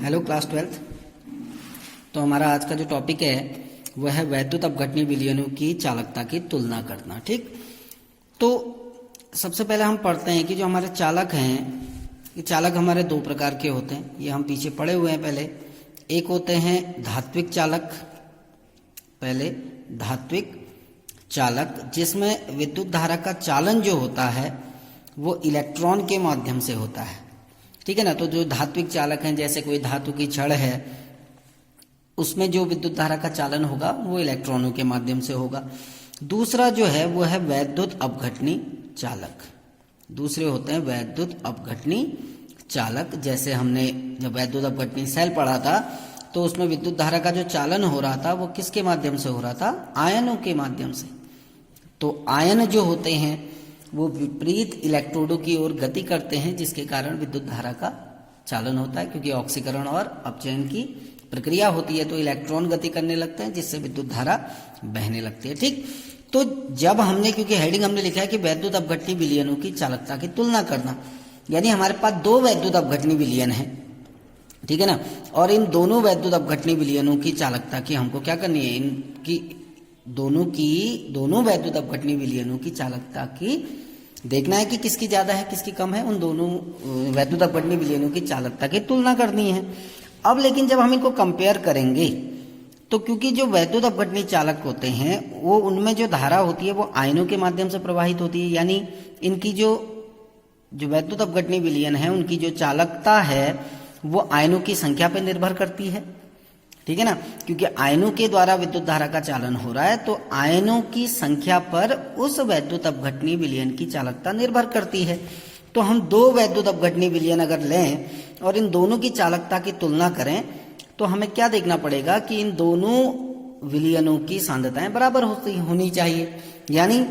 Hello class 12th। तो हमारा आज का जो टॉपिक है वह है वैद्युत अपघटनीय विलयनों की चालकता की तुलना करना। ठीक, तो सबसे पहले हम पढ़ते हैं कि जो हमारे चालक हैं, ये चालक हमारे दो प्रकार के होते हैं। ये हम पीछे पढ़े हुए हैं पहले। एक होते हैं धात्विक चालक, पहले धात्विक चालक जिसमें विद्युत धारा का चालन जो होता है वो इलेक्ट्रॉन के माध्यम से होता है। ठीक है ना। तो जो धात्विक चालक हैं, जैसे कोई धातु की छड़ है, उसमें जो विद्युत धारा का चालन होगा वो इलेक्ट्रॉनों के माध्यम से होगा। दूसरा जो है वो है वैद्युत अपघटनीय चालक। दूसरे होते हैं वैद्युत अपघटनीय चालक। जैसे हमने जब वैद्युत अपघटनीय सेल पढ़ा था तो उसमें विद्युत धारा का जो चालन हो रहा था वो किसके माध्यम से हो रहा था? आयनों के माध्यम से। तो आयन जो होते हैं वो विपरीत इलेक्ट्रोडों की ओर गति करते हैं, जिसके कारण विद्युत धारा का चालन होता है। क्योंकि ऑक्सीकरण और अपचयन की प्रक्रिया होती है तो इलेक्ट्रॉन गति करने लगते हैं, जिससे विद्युत धारा बहने लगती है। ठीक, तो जब हमने, क्योंकि हेडिंग हमने लिखा है कि वैद्युत अपघटनीय विलयनों की चालकता की तुलना करना, यानी हमारे पास दो वैद्युत अपघटनीय विलयन है, ठीक है ना। और इन दोनों वैद्युत अपघटनीय विलयनों की चालकता की हमको क्या करनी है? इनकी दोनों वैद्युत अपघटनीय विलयनों की चालकता की देखना है कि किसकी ज्यादा है किसकी कम है। उन दोनों वैद्युत अपघटनीय विलयनों की चालकता की तुलना करनी है। अब लेकिन जब हम इनको कंपेयर करेंगे तो क्योंकि जो वैद्युत अपघटनीय चालक होते हैं वो उनमें जो धारा होती है वो आयनों के माध्यम से प्रवाहित होती है, यानी इनकी जो वैद्युत अपघटनीय विलयन है उनकी जो चालकता है वो आयनों की संख्या पर निर्भर करती है। ठीक है ना। क्योंकि आयनों के द्वारा विद्युत धारा का चालन हो रहा है तो आयनों की संख्या पर उस वैद्युत अपघटनीय विलयन की चालकता निर्भर करती है। तो हम दो वैद्युत अपघटनीय विलयन अगर लें और इन दोनों की चालकता की तुलना करें तो हमें क्या देखना पड़ेगा कि इन दोनों विलयनों की सांद्रताएं बराबर होनी चाहिए। यानी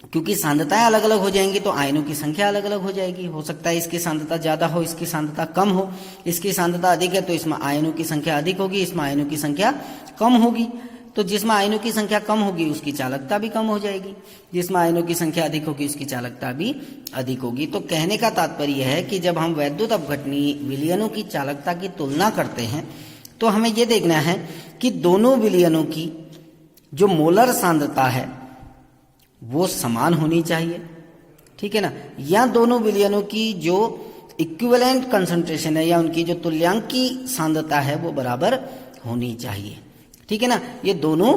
क्योंकि सांद्रताएं अलग अलग हो जाएंगी तो आयनों की संख्या अलग अलग हो जाएगी। हो सकता है इसकी सांद्रता ज्यादा हो, इसकी सांद्रता कम हो। इसकी सांद्रता अधिक है तो इसमें आयनों की संख्या अधिक होगी, इसमें आयनों की संख्या कम होगी। तो जिसमें आयनों की संख्या कम होगी उसकी चालकता भी कम हो जाएगी, जिसमें आयनों की संख्या अधिक होगी उसकी चालकता भी अधिक होगी। तो कहने का तात्पर्य है कि जब हम वैद्युत अपघटनीय विलयनों की चालकता की तुलना करते हैं तो हमें यह देखना है कि दोनों विलयनों की जो मोलर सांद्रता है वो समान होनी चाहिए। ठीक है ना। या दोनों विलयनों की जो इक्विवेलेंट कंसंट्रेशन है या उनकी जो तुल्यांकी सांद्रता है वो बराबर होनी चाहिए। ठीक है ना। ये दोनों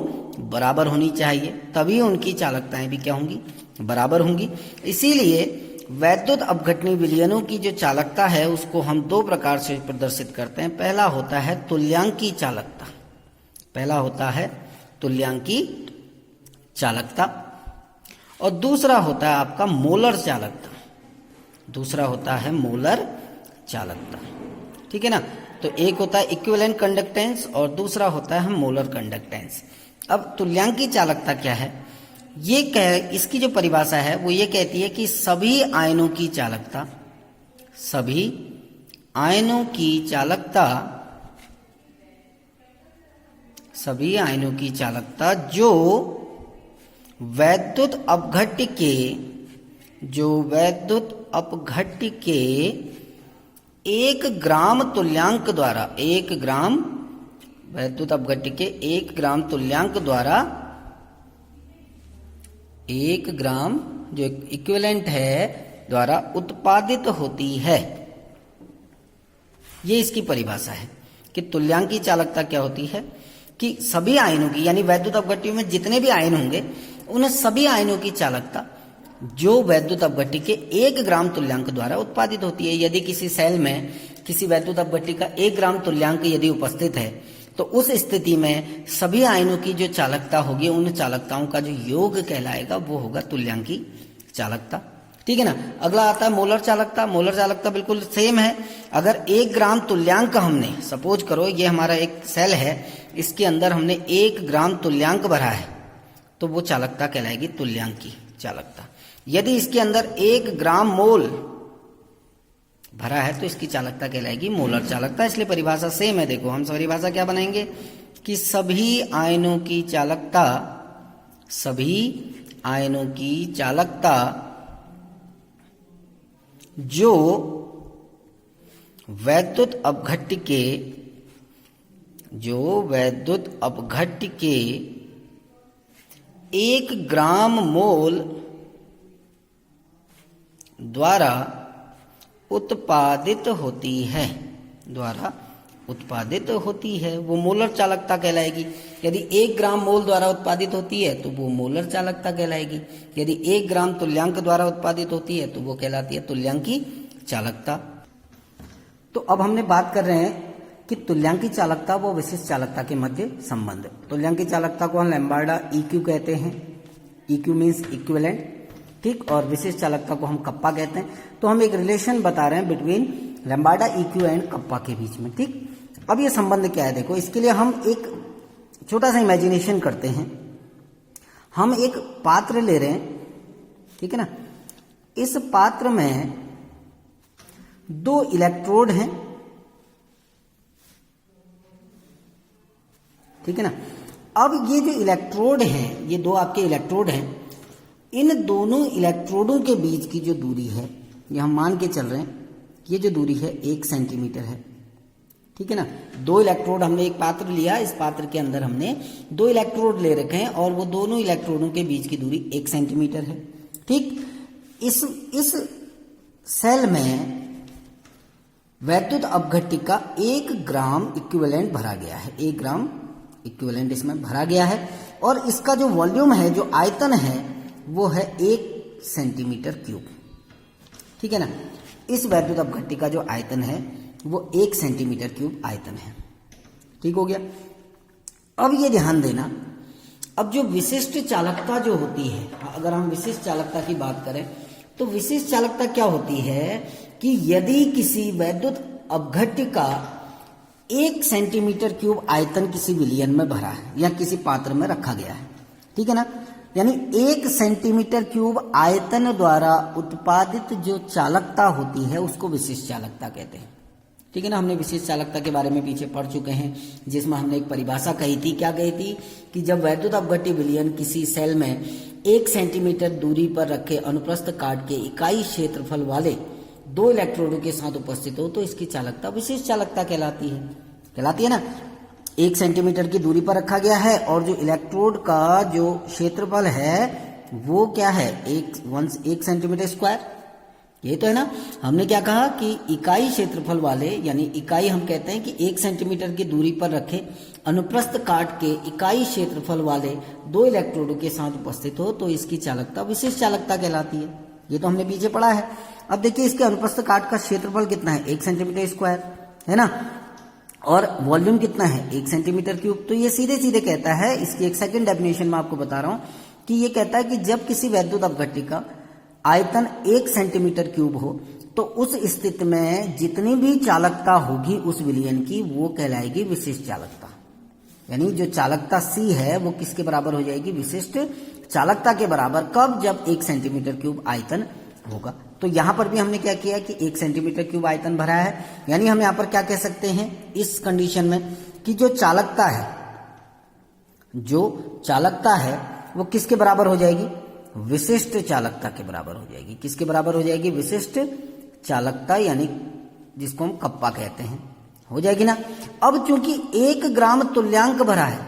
बराबर होनी चाहिए, तभी उनकी चालकताएं भी क्या होंगी? बराबर होंगी। इसीलिए वैद्युत अपघटनीय विलयनों की जो चालकता है उसको हम दो प्रकार से प्रदर्शित करते हैं। पहला होता है तुल्यांकी चालकता, पहला होता है तुल्यांकी चालकता, और दूसरा होता है आपका मोलर चालकता। दूसरा होता है मोलर चालकता। ठीक है ना। तो एक होता है इक्विवेलेंट कंडक्टेंस और दूसरा होता है मोलर कंडक्टेंस। अब तुल्यांकी चालकता क्या है? इसकी जो परिभाषा है वो ये कहती है कि सभी आयनों की चालकता, सभी आयनों की चालकता, सभी आयनों की चालकता जो वैद्युत अपघट्य के 1 ग्राम तुल्यांक द्वारा, 1 ग्राम वैद्युत अपघट्य के 1 ग्राम तुल्यांक द्वारा, 1 ग्राम जो इक्विवेलेंट है द्वारा उत्पादित होती है। ये इसकी परिभाषा है कि तुल्यांकी चालकता क्या होती है कि सभी आयनों की, यानी वैद्युत अपघट्य में जितने भी आयन होंगे उन सभी आयनों की चालकता जो वैद्युत अपघट्य के 1 ग्राम तुल्यांक द्वारा उत्पादित होती है। यदि किसी सेल में किसी वैद्युत अपघट्य का 1 ग्राम तुल्यांक यदि उपस्थित है तो उस स्थिति में सभी आयनों की जो चालकता होगी उन चालकताओं का जो योग कहलाएगा वो होगा तुल्यांकी चालकता। ठीक है ना। अगला आता है मोलर चालकता। मोलर चालकता बिल्कुल सेम है। अगर 1 ग्राम तुल्यांक हमने, सपोज करो ये हमारा एक सेल है, इसके अंदर हमने 1 ग्राम तुल्यांक भरा है तो वो चालकता कहलाएगी तुल्यांकी चालकता। यदि इसके अंदर 1 ग्राम मोल भरा है तो इसकी चालकता कहलाएगी मोलर चालकता। इसलिए परिभाषा सेम है। देखो हम परिभाषा क्या बनाएंगे कि सभी आयनों की चालकता, सभी आयनों की चालकता जो वैद्युत अपघट्य के एक ग्राम मोल द्वारा उत्पादित होती है वो मोलर चालकता कहलाएगी। यदि 1 ग्राम मोल द्वारा उत्पादित होती है तो वो मोलर चालकता कहलाएगी। यदि 1 ग्राम तुल्यांक द्वारा उत्पादित होती है तो वो कहलाती है तुल्यांकी चालकता। तो अब हमने बात कर रहे हैं कि तुल्यांकी चालकता व विशिष्ट चालकता के मध्य संबंध। तुल्यांकी चालकता को हम लैम्बार्डा EQ कहते हैं, EQ मीन्स इक्विवेलेंट, ठीक, और विशिष्ट चालकता को हम कप्पा कहते हैं। तो हम एक रिलेशन बता रहे हैं बिटवीन लैम्बार्डा EQ एंड कप्पा के बीच में, ठीक। अब ये संबंध क्या है देखो, इसके लिए हम एक छोटा सा इमेजिनेशन करते हैं। हम एक पात्र ले रहे हैं, ठीक है ना। इस पात्र में 2 इलेक्ट्रोड हैं, ठीक है ना। अब ये जो इलेक्ट्रोड हैं, ये 2 आपके इलेक्ट्रोड हैं, इन दोनों इलेक्ट्रोडों के बीच की जो दूरी है, ये हम मान के चल रहे हैं, ये जो दूरी है 1 सेंटीमीटर है, ठीक है ना। 2 इलेक्ट्रोड हमने एक पात्र लिया, इस पात्र के अंदर हमने 2 इलेक्ट्रोड ले रखे हैं और वो दोनों इलेक्ट्रोडों के बीच की दूरी 1 सेंटीमीटर है, ठीक। इस सेल में वैद्युत अपघट्य का 1 ग्राम इक्विवेलेंट भरा गया है, 1 ग्राम इक्विवेलेंट इसमें भरा गया है और इसका जो वॉल्यूम है, जो आयतन है, वो है 1 सेंटीमीटर क्यूब, ठीक है ना। इस वैद्युत अपघट्य का जो आयतन है वो 1 सेंटीमीटर क्यूब आयतन है, ठीक हो गया। अब ये ध्यान देना, अब जो विशिष्ट चालकता जो होती है, अगर हम विशिष्ट चालकता की बात करें तो विशिष्ट चालकता क्या होती है कि यदि किसी वैद्युत अपघट्य का 1 सेंटीमीटर क्यूब आयतन किसी विलयन में भरा है या किसी पात्र में रखा गया है, ठीक है ना, यानी 1 सेंटीमीटर क्यूब आयतन द्वारा उत्पादित जो चालकता होती है उसको विशिष्ट चालकता कहते हैं, ठीक है ना। हमने विशिष्ट चालकता के बारे में पीछे पढ़ चुके हैं, जिसमें हमने एक परिभाषा कही थी। क्या कही थी कि जब वैद्युत अपघट्य विलयन किसी सेल में 1 सेंटीमीटर दूरी पर रखे अनुप्रस्थ काट के इकाई क्षेत्रफल वाले 2 इलेक्ट्रोडों के साथ उपस्थित हो तो इसकी चालकता विशिष्ट चालकता कहलाती है ना। 1 सेंटीमीटर की दूरी पर रखा गया है और जो इलेक्ट्रोड का जो क्षेत्रफल है वो क्या है, 1 सेंटीमीटर स्क्वायर, ये तो है ना। हमने क्या कहा कि इकाई क्षेत्रफल वाले, यानी इकाई हम कहते हैं कि 1 सेंटीमीटर की दूरी पर रखे अनुप्रस्थ काट के इकाई क्षेत्रफल वाले 2 इलेक्ट्रोडों के साथ उपस्थित हो तो इसकी चालकता विशिष्ट चालकता कहलाती है। ये तो हमने पीछे पढ़ा है। अब देखिए इसके अनुप्रस्थ काट का क्षेत्रफल कितना है, 1 सेंटीमीटर स्क्वायर, है ना, और वॉल्यूम कितना है, 1 सेंटीमीटर क्यूब। तो ये सीधे सीधे कहता है, इसकी एक सेकंड डेफिनेशन में आपको बता रहा हूं कि ये कहता है कि जब किसी वैद्युत अपघट्य का आयतन 1 सेंटीमीटर क्यूब हो तो उस स्थिति में जितनी भी चालकता होगी उस विलयन की वो कहलाएगी विशिष्ट चालकता। यानी जो चालकता C है वो किसके बराबर हो जाएगी, विशिष्ट चालकता के बराबर। कब, जब 1 सेंटीमीटर क्यूब आयतन होगा। तो यहां पर भी हमने क्या किया कि 1 सेंटीमीटर क्यूब आयतन भरा है, यानी हम यहां पर क्या कह सकते हैं इस कंडीशन में कि जो चालकता है वो किसके बराबर हो जाएगी, विशिष्ट चालकता के बराबर हो जाएगी। किसके बराबर हो जाएगी, विशिष्ट चालकता, यानी जिसको हम कप्पा कहते हैं, हो जाएगी ना। अब चूंकि 1 ग्राम तुल्यांक भरा है,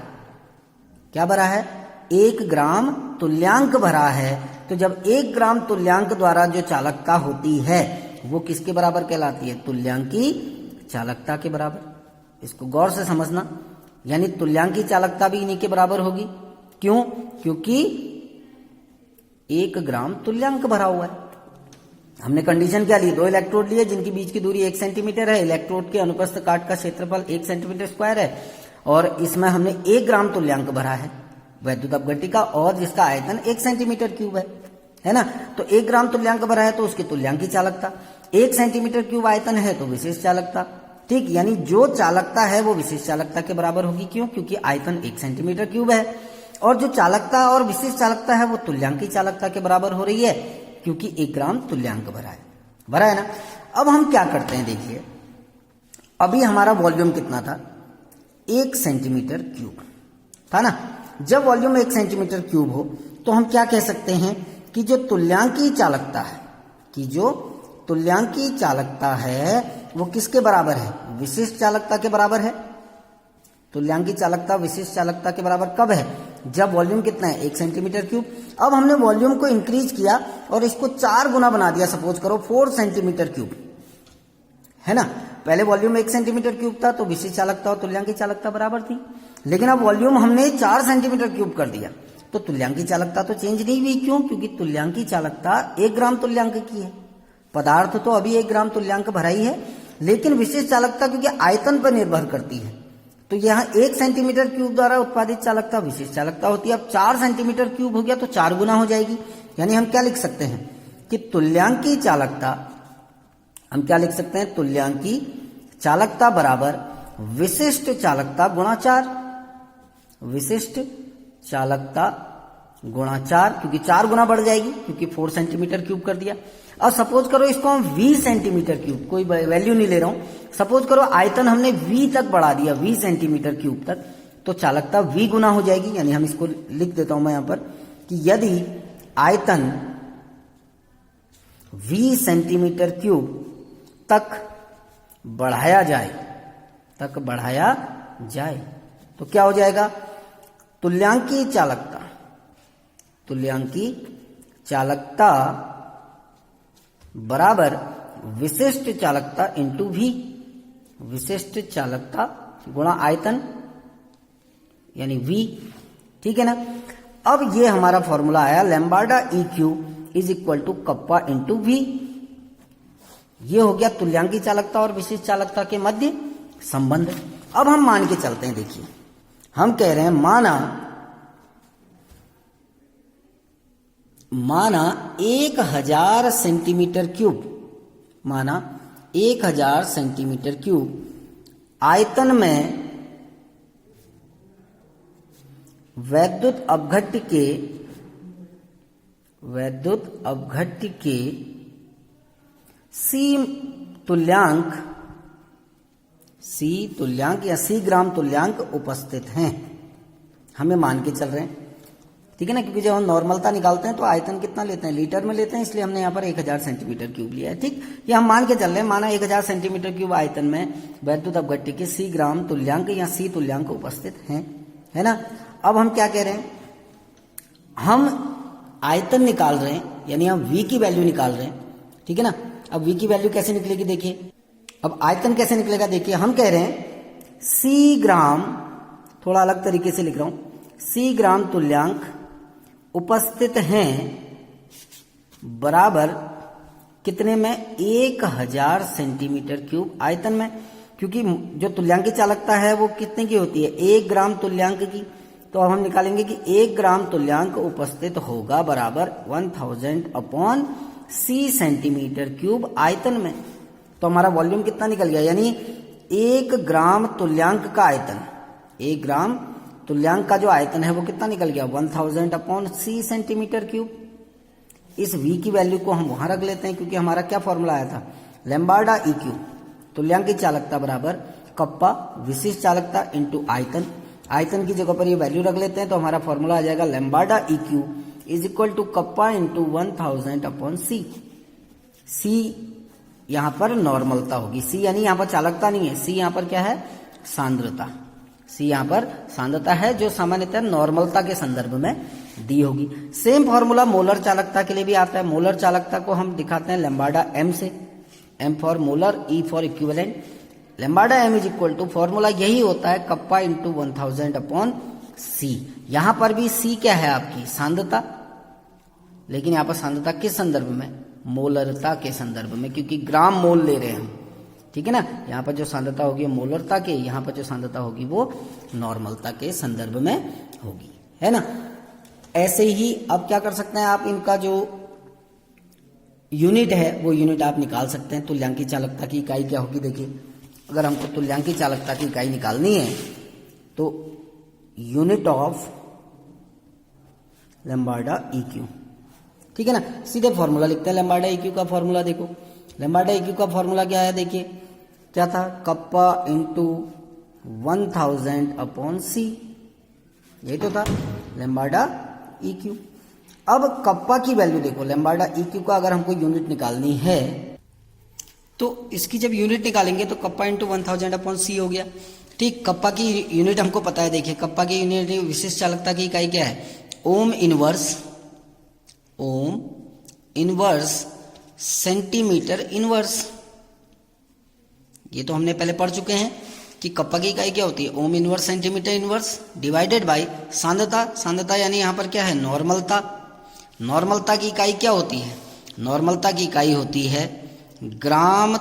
क्या भरा है, 1 ग्राम तुल्यांक भरा है, तो जब 1 ग्राम तुल्यांक द्वारा जो चालकता होती है वो किसके बराबर कहलाती है, तुल्यांकी चालकता के बराबर। इसको गौर से समझना, यानी तुल्यांकी चालकता भी इन्हीं के बराबर होगी। क्यों, क्योंकि 1 ग्राम तुल्यांक भरा हुआ है। हमने कंडीशन क्या ली, 2 इलेक्ट्रोड लिए जिनकी बीच की दूरी 1 सेंटीमीटर है, इलेक्ट्रोड के अनुप्रस्थ काट का क्षेत्रफल 1 सेंटीमीटर स्क्वायर है और इसमें हमने 1 ग्राम तुल्यांक भरा है वैद्युत अपघट्य का और जिसका आयतन 1 सेंटीमीटर क्यूब है ना। तो 1 ग्राम तुल्यांक भरा है तो उसकी तुल्यांकी चालकता, 1 सेंटीमीटर क्यूब आयतन है तो विशिष्ट चालकता, ठीक। यानी जो चालकता है वो विशिष्ट चालकता के बराबर होगी। क्यों, क्योंकि आयतन 1 सेंटीमीटर क्यूब है और जो चालकता और विशिष्ट चालकता है वो तुल्यांकी चालकता के बराबर हो रही है क्योंकि 1 ग्राम तुल्यांक भरा है ना। अब हम क्या करते हैं, देखिए अभी हमारा वॉल्यूम कितना था, 1 सेंटीमीटर क्यूब था ना। जब वॉल्यूम 1 सेंटीमीटर क्यूब हो तो हम क्या कह सकते हैं कि जो तुल्यांकी चालकता है वो किसके बराबर है? विशिष्ट चालकता के बराबर है। तुल्यांकी चालकता विशिष्ट चालकता के बराबर कब है? जब वॉल्यूम कितना है? 1 सेंटीमीटर क्यूब। अब हमने वॉल्यूम को इंक्रीज किया और इसको 4 गुना बना दिया, सपोज करो 4 सेंटीमीटर क्यूब, है ना। पहले वॉल्यूम 1 सेंटीमीटर क्यूब था तो विशिष्ट चालकता और तुल्यांकी चालकता बराबर थी, लेकिन अब वॉल्यूम हमने 4 सेंटीमीटर क्यूब कर दिया तो तुल्यांकी चालकता तो चेंज नहीं हुई। क्यों? क्योंकि तुल्यांकी चालकता 1 ग्राम तुल्यांक की है। पदार्थ तो अभी 1 ग्राम तुल्यांक भरा ही है, लेकिन विशिष्ट चालकता क्योंकि आयतन पर निर्भर करती है तो यहाँ 1 सेंटीमीटर क्यूब द्वारा उत्पादित चालकता विशिष्ट चालकता होती है। अब 4 सेंटीमीटर क्यूब हो गया तो 4 गुना हो जाएगी। यानी हम क्या लिख सकते हैं कि तुल्यांकी चालकता, हम क्या लिख सकते हैं? तुल्यांकी चालकता बराबर विशिष्ट चालकता गुणा 4। विशिष्ट चालकता गुणा 4, क्योंकि 4 गुना बढ़ जाएगी क्योंकि 4 सेंटीमीटर क्यूब कर दिया। अब सपोज करो इसको हम 20 सेंटीमीटर क्यूब, कोई वैल्यू नहीं ले रहा हूं, सपोज करो आयतन हमने V तक बढ़ा दिया, 20 सेंटीमीटर क्यूब तक, तो चालकता V गुना हो जाएगी। यानी हम इसको लिख देता हूं मैं यहां पर कि यदि आयतन 20 सेंटीमीटर क्यूब तक बढ़ाया जाए तो क्या हो जाएगा? तुल्यांकी चालकता बराबर विशिष्ट चालकता इंटू V। विशिष्ट चालकता गुणा आयतन यानी V, ठीक है ना। अब ये हमारा फॉर्मूला आया lambda EQ is equal to kappa into V। ये हो गया तुल्यांकी चालकता और विशिष्ट चालकता के मध्य संबंध। अब हम मान के चलते हैं, देखिए हम कह रहे हैं माना 1000 सेंटीमीटर क्यूब, माना 1000 सेंटीमीटर क्यूब आयतन में वैद्युत अपघट्य के C तुल्यांक या C ग्राम तुल्यांक उपस्थित हैं। हमें मान के चल रहे हैं, ठीक है ना, क्योंकि जब हम नॉर्मलता निकालते हैं तो आयतन कितना लेते हैं? लीटर में लेते हैं, इसलिए हमने यहाँ पर 1000 सेंटीमीटर क्यूब लिया है। ठीक, ये हम मान के चल रहे हैं, माना 1000 सेंटीमीटर क्यूब आयतन में वैद्युत अपघट्य के C ग्राम तुल्यांक या C तुल्यांक उपस्थित हैं, है ना। अब हम क्या कह रहे हैं? हम आयतन निकाल रहे हैं, यानी हम V की वैल्यू निकाल रहे हैं, ठीक है ना। अब V की वैल्यू कैसे निकलेगी देखिए, अब आयतन कैसे निकलेगा देखिए। हम कह रहे हैं C ग्राम, थोड़ा अलग तरीके से लिख रहा हूं, C ग्राम तुल्यांक उपस्थित हैं बराबर कितने में? 1000 सेंटीमीटर क्यूब आयतन में, क्योंकि जो तुल्यांकी चालकता है वो कितने की होती है? 1 ग्राम तुल्यांक की। तो अब हम निकालेंगे कि 1 ग्राम तुल्यांक उपस्थित होगा बराबर 1000 अपॉन C सेंटीमीटर क्यूब आयतन में। तो हमारा वॉल्यूम कितना निकल गया? यानी 1 ग्राम तुल्यांक का आयतन, 1 ग्राम तुल्यांक का जो आयतन है वो कितना निकल गया? 1000 अपॉन C सेंटीमीटर क्यूब। इस V की वैल्यू को हम वहां रख लेते हैं, क्योंकि हमारा क्या फॉर्मूला आया था? लैम्बार्डा EQ, तुल्यांकी चालकता बराबर कप्पा विशिष्ट चालकता इंटू आयतन। आयतन की जगह पर ये वैल्यू रख लेते हैं तो हमारा फॉर्मूला आ जाएगा lambda EQ is equal to kappa into 1000 upon C। C यहां पर नॉर्मलता होगी, C यानी यहां पर चालकता नहीं है, C यहां पर क्या है? सांद्रता। C यहां पर सांद्रता है जो सामान्यतः नॉर्मलता के संदर्भ में दी होगी। सेम फॉर्मूला मोलर चालकता के लिए भी आता है। मोलर चालकता को हम दिखाते हैं लैम्बार्डा M से, M for molar, E for equivalent. Lambda M is equal to, formula यही होता है कप्पा इंटू 1000 अपॉन C। यहां पर भी C क्या है? आपकी सांद्रता, लेकिन यहां पर सांद्रता किस संदर्भ में? मोलरता के संदर्भ में, क्योंकि ग्राम मोल ले रहे हैं हम, ठीक है ना। यहाँ पर जो सांद्रता होगी मोलरता के, यहाँ पर जो सांद्रता होगी वो नॉर्मलता के संदर्भ में होगी, है ना। ऐसे ही अब क्या कर सकते हैं आप, इनका जो यूनिट है वो यूनिट आप निकाल सकते हैं। तुल्यांकी चालकता की इकाई क्या होगी देखिए, अगर हमको तुल्यांकी चालकता की इकाई निकालनी है तो यूनिट ऑफ लैम्बार्डा EQ, ठीक है ना। सीधे फॉर्मूला लिखते हैं लैम्बार्डा EQ का फॉर्मूला। देखो लैम्बार्डा EQ का फॉर्मूला क्या है देखिए, क्या था? कप्पा इंटू 1000 अपॉन C, यही तो था लैम्बार्डा EQ। अब कप्पा की वैल्यू देखो, लैम्बार्डा EQ का अगर हमको यूनिट निकालनी है तो इसकी जब यूनिट निकालेंगे तो कप्पा इंटू 1000 अपॉन सी हो गया। ठीक, कप्पा की यूनिट हमको पता है, देखिए कप्पा की यूनिट विशिष्ट चालकता की इकाई क्या है, ओम इनवर्स सेंटीमीटर इनवर्स। ये तो हमने पहले पढ़ चुके हैं कि कप्पा की इकाई क्या होती है, ohm inverse centimetre inverse divided by सांद्रता यानी यहाँ पर क्या है, नॉर्मलता की इकाई क्या होती है, नॉर्मलता की इकाई होती है ग्राम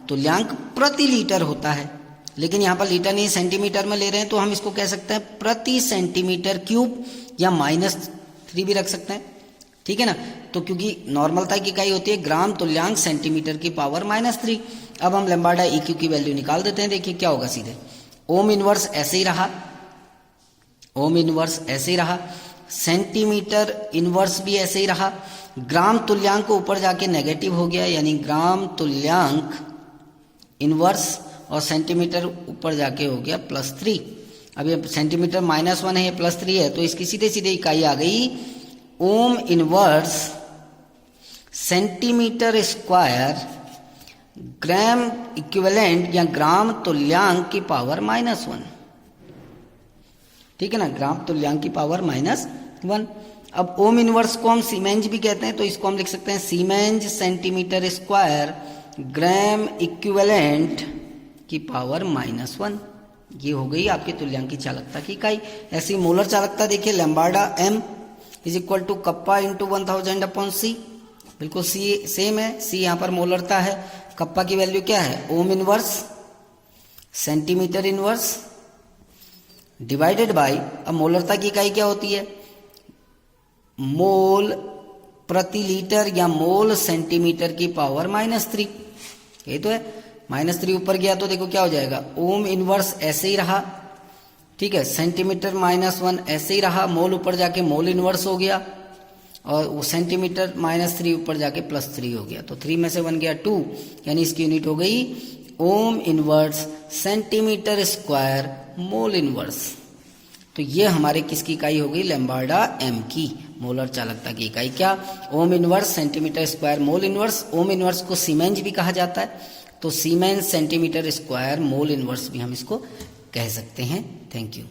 तुल्यांक प्रति लीटर होता है। लेकिन यहाँ पर लीटर नहीं सेंटीमीटर में ले रहे हैं, तो हम इसको कह सकते हैं प्रति सेंटीमीटर क्यूब या -3 भी रख सकते हैं, ठीक है ना। तो क्योंकि नॉर्मलता की इकाई होती है ग्राम तुल्यांक सेंटीमीटर की पावर -3। अब हम लैम्ब्डा EQ की वैल्यू निकाल देते हैं, देखिए क्या होगा सीधे, ओम इनवर्स ऐसे ही रहा, सेंटीमीटर इनवर्स भी ऐसे ही रहा, ग्राम तुल्यांक को ऊपर जाके नेगेटिव हो गया, यानी ग्राम तुल्यांक इनवर्स और सेंटीमीटर ऊपर जाके हो गया +3। अब ये सेंटीमीटर -1 है, ये +3 है, तो इसकी सीधे सीधे इकाई आ गई ohm inverse centimetre square gram equivalent या ग्राम तुल्यांक की पावर -1, ठीक है ना, ग्राम तुल्यांक की पावर -1। अब ओम इनवर्स को हम सीमेंज भी कहते हैं, तो इसको हम लिख सकते हैं सीमेंज सेंटीमीटर स्क्वायर ग्राम इक्विवेलेंट की पावर -1। ये हो गई आपकी तुल्यांकी चालकता की इकाई। ऐसी मोलर चालकता देखिए, lambda m is equal to kappa into 1000 upon C, बिल्कुल सी सेम है, सी यहाँ पर मोलरता है, कप्पा की वैल्यू क्या है, ohm inverse centimetre inverse divided by, अब मोलरता की इकाई क्या होती है, मोल प्रति लीटर या मोल सेंटीमीटर की पावर -3। ये तो है, -3 ऊपर गया तो देखो क्या हो जाएगा, ओम इनवर्स ऐसे ही रहा, ठीक है, सेंटीमीटर -1 ऐसे ही रहा, मोल ऊपर जाके मोल इनवर्स हो गया, और वो सेंटीमीटर -3 ऊपर जाके +3 हो गया, तो 3 में से 1 गया 2, यानी इसकी यूनिट हो गई ohm inverse centimetre square mole inverse. तो ये हमारे किसकी इकाई हो गई, लैम्ब्डा m की मोलर चालकता की इकाई क्या, ohm inverse centimetre square mole inverse. Ohm inverse को सीमेंज भी कहा जाता है, तो siemens centimetre square mole inverse भी हम इसको कह सकते हैं। Thank you.